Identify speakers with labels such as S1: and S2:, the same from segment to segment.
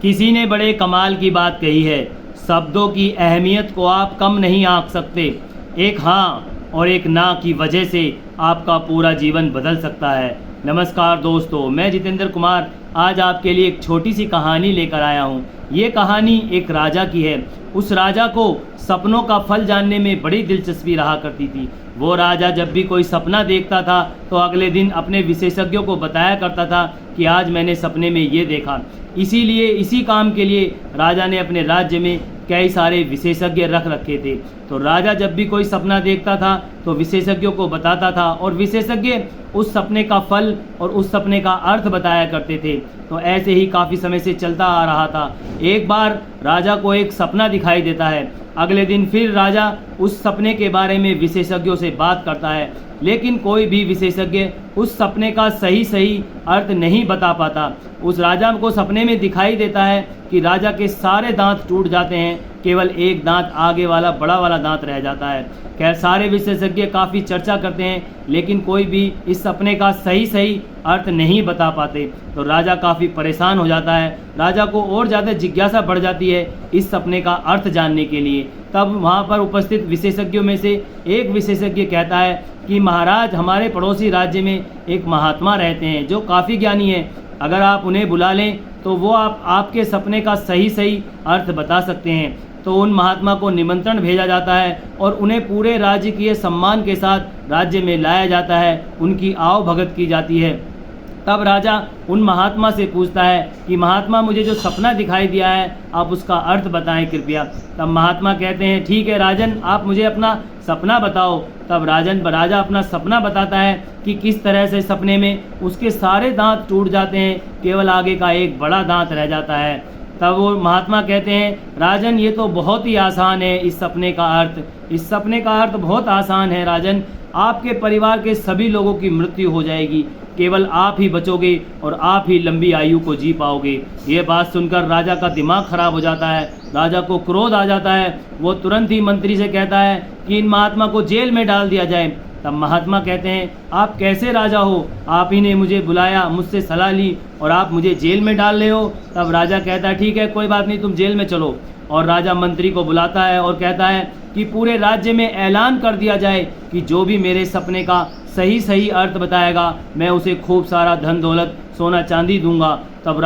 S1: किसी ने बड़े कमाल की बात कही है, शब्दों की अहमियत को आप कम नहीं आंक सकते। एक हाँ और एक ना की वजह से आपका पूरा जीवन बदल सकता है। नमस्कार दोस्तों, मैं जितेंद्र कुमार आज आपके लिए एक छोटी सी कहानी लेकर आया हूँ। ये कहानी एक राजा की है। उस राजा को सपनों का फल जानने में बड़ी दिलचस्पी रहा करती थी। वो राजा जब भी कोई सपना देखता था तो अगले दिन अपने विशेषज्ञों को बताया करता था कि आज मैंने सपने में ये देखा। इसीलिए इसी काम के लिए राजा ने अपने राज्य में कई सारे विशेषज्ञ रख रखे थे। तो राजा जब भी कोई सपना देखता था तो विशेषज्ञों को बताता था और विशेषज्ञ उस सपने का फल और उस सपने का अर्थ बताया करते थे। तो ऐसे ही काफ़ी समय से चलता आ रहा था। एक बार राजा को एक सपना दिखाई देता है। अगले दिन फिर राजा उस सपने के बारे में विशेषज्ञों से बात करता है, लेकिन कोई भी विशेषज्ञ उस सपने का सही अर्थ नहीं बता पाता। उस राजा को सपने में दिखाई देता है कि राजा के सारे दांत टूट जाते हैं, केवल एक दांत आगे वाला बड़ा वाला दांत रह जाता है। खैर, सारे विशेषज्ञ काफ़ी चर्चा करते हैं, लेकिन कोई भी इस सपने का सही अर्थ नहीं बता पाते। तो राजा काफ़ी परेशान हो जाता है। राजा को और ज़्यादा जिज्ञासा बढ़ जाती है इस सपने का अर्थ जानने के लिए। तब वहाँ पर उपस्थित विशेषज्ञों में से एक विशेषज्ञ कहता है कि महाराज, हमारे पड़ोसी राज्य में एक महात्मा रहते हैं जो काफ़ी ज्ञानी है। अगर आप उन्हें बुला लें तो वो आपके सपने का सही अर्थ बता सकते हैं। तो उन महात्मा को निमंत्रण भेजा जाता है और उन्हें पूरे राज्य के सम्मान के साथ राज्य में लाया जाता है, उनकी आव भगत की जाती है। तब राजा उन महात्मा से पूछता है कि महात्मा, मुझे जो सपना दिखाई दिया है आप उसका अर्थ बताएं कृपया। तब महात्मा कहते हैं, ठीक है राजन, आप मुझे अपना सपना बताओ। तब राजा अपना सपना बताता है कि किस तरह से सपने में उसके सारे दांत टूट जाते हैं, केवल आगे का एक बड़ा दांत रह जाता है। तब वो महात्मा कहते हैं, राजन, ये तो बहुत ही आसान है इस सपने का अर्थ। इस सपने का अर्थ बहुत आसान है राजन। आपके परिवार के सभी लोगों की मृत्यु हो जाएगी, केवल आप ही बचोगे और आप ही लंबी आयु को जी पाओगे। ये बात सुनकर राजा का दिमाग खराब हो जाता है। राजा को क्रोध आ जाता है। वो तुरंत ही मंत्री से कहता है कि इन महात्मा को जेल में डाल दिया जाए। तब महात्मा कहते हैं, आप कैसे राजा हो? आप ही ने मुझे बुलाया, मुझसे सलाह ली और आप मुझे जेल में डाल रहे हो। तब राजा कहता है, ठीक है, कोई बात नहीं, तुम जेल में चलो। और राजा मंत्री को बुलाता है और कहता है कि पूरे राज्य में ऐलान कर दिया जाए कि जो भी मेरे सपने का सही अर्थ बताएगा मैं उसे खूब सारा धन दौलत सोना चांदी दूंगा। तब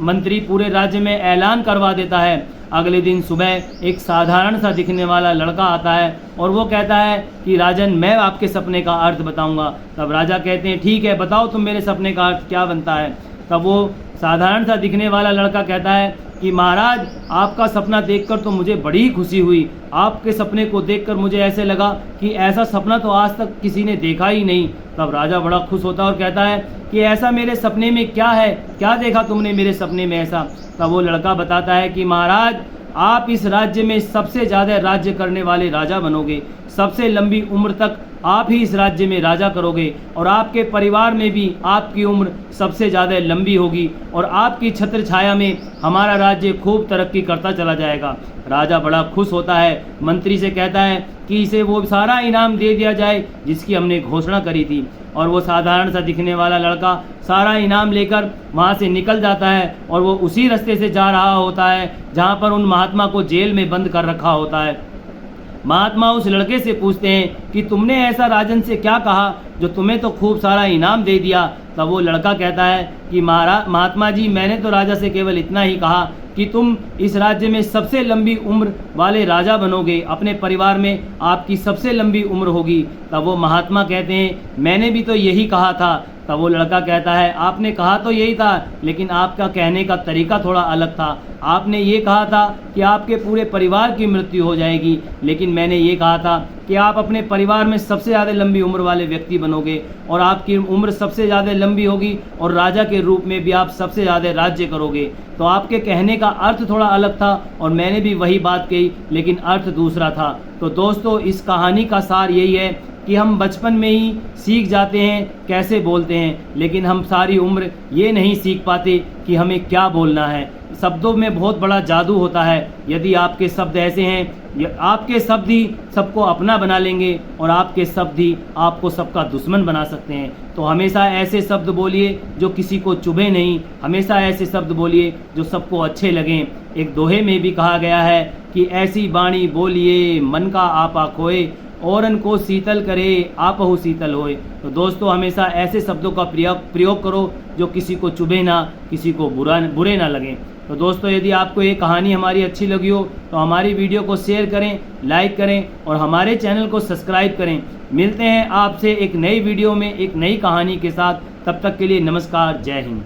S1: मंत्री पूरे राज्य में ऐलान करवा देता है। अगले दिन सुबह एक साधारण सा दिखने वाला लड़का आता है और वो कहता है कि राजन, मैं आपके सपने का अर्थ बताऊंगा। तब राजा कहते हैं, ठीक है, बताओ तुम मेरे सपने का अर्थ क्या बनता है। तब वो साधारण सा दिखने वाला लड़का कहता है कि महाराज, आपका सपना देखकर तो मुझे बड़ी खुशी हुई। आपके सपने को देखकर मुझे ऐसे लगा कि ऐसा सपना तो आज तक किसी ने देखा ही नहीं। तब राजा बड़ा खुश होता है और कहता है कि ऐसा मेरे सपने में क्या है, क्या देखा तुमने मेरे सपने में ऐसा? तब वो लड़का बताता है कि महाराज, आप इस राज्य में सबसे ज़्यादा राज्य करने वाले राजा बनोगे। सबसे लंबी उम्र तक आप ही इस राज्य में राजा करोगे और आपके परिवार में भी आपकी उम्र सबसे ज़्यादा लंबी होगी और आपकी छत्र छाया में हमारा राज्य खूब तरक्की करता चला जाएगा। राजा बड़ा खुश होता है। मंत्री से कहता है कि इसे वो सारा इनाम दे दिया जाए जिसकी हमने घोषणा करी थी। और वो साधारण सा दिखने वाला लड़का सारा इनाम लेकर वहाँ से निकल जाता है और वो उसी रास्ते से जा रहा होता है जहाँ पर उन महात्मा को जेल में बंद कर रखा होता है। महात्मा उस लड़के से पूछते हैं कि तुमने ऐसा राजन से क्या कहा जो तुम्हें तो खूब सारा इनाम दे दिया। तब वो लड़का कहता है कि महात्मा जी, मैंने तो राजा से केवल इतना ही कहा कि तुम इस राज्य में सबसे लंबी उम्र वाले राजा बनोगे, अपने परिवार में आपकी सबसे लंबी उम्र होगी। तब वो महात्मा कहते हैं, मैंने भी तो यही कहा था। तब वो लड़का कहता है, आपने कहा तो यही था, लेकिन आपका कहने का तरीका थोड़ा अलग था। आपने ये कहा था कि आपके पूरे परिवार की मृत्यु हो जाएगी, लेकिन मैंने ये कहा था कि आप अपने परिवार में सबसे ज़्यादा लंबी उम्र वाले व्यक्ति बनोगे और आपकी उम्र सबसे ज़्यादा लंबी होगी और राजा के रूप में भी आप सबसे ज़्यादा राज्य करोगे। तो आपके कहने का अर्थ थोड़ा अलग था और मैंने भी वही बात कही, लेकिन अर्थ दूसरा था। तो दोस्तों, इस कहानी का सार यही है कि हम बचपन में ही सीख जाते हैं कैसे बोलते हैं, लेकिन हम सारी उम्र ये नहीं सीख पाते कि हमें क्या बोलना है। शब्दों में बहुत बड़ा जादू होता है। यदि आपके शब्द ऐसे हैं, आपके शब्द ही सबको अपना बना लेंगे और आपके शब्द ही आपको सबका दुश्मन बना सकते हैं। तो हमेशा ऐसे शब्द बोलिए जो किसी को चुभे नहीं, हमेशा ऐसे शब्द बोलिए जो सबको अच्छे लगें। एक दोहे में भी कहा गया है कि ऐसी बाणी बोलिए मन का आपा खोए, औरन को शीतल करे आपहु शीतल होए। तो दोस्तों हमेशा ऐसे शब्दों का प्रयोग करो जो किसी को चुभे ना, किसी को बुरे ना लगें। तो दोस्तों यदि आपको ये कहानी हमारी अच्छी लगी हो तो हमारी वीडियो को शेयर करें, लाइक करें और हमारे चैनल को सब्सक्राइब करें। मिलते हैं आपसे एक नई वीडियो में एक नई कहानी के साथ। तब तक के लिए नमस्कार, जय हिंद।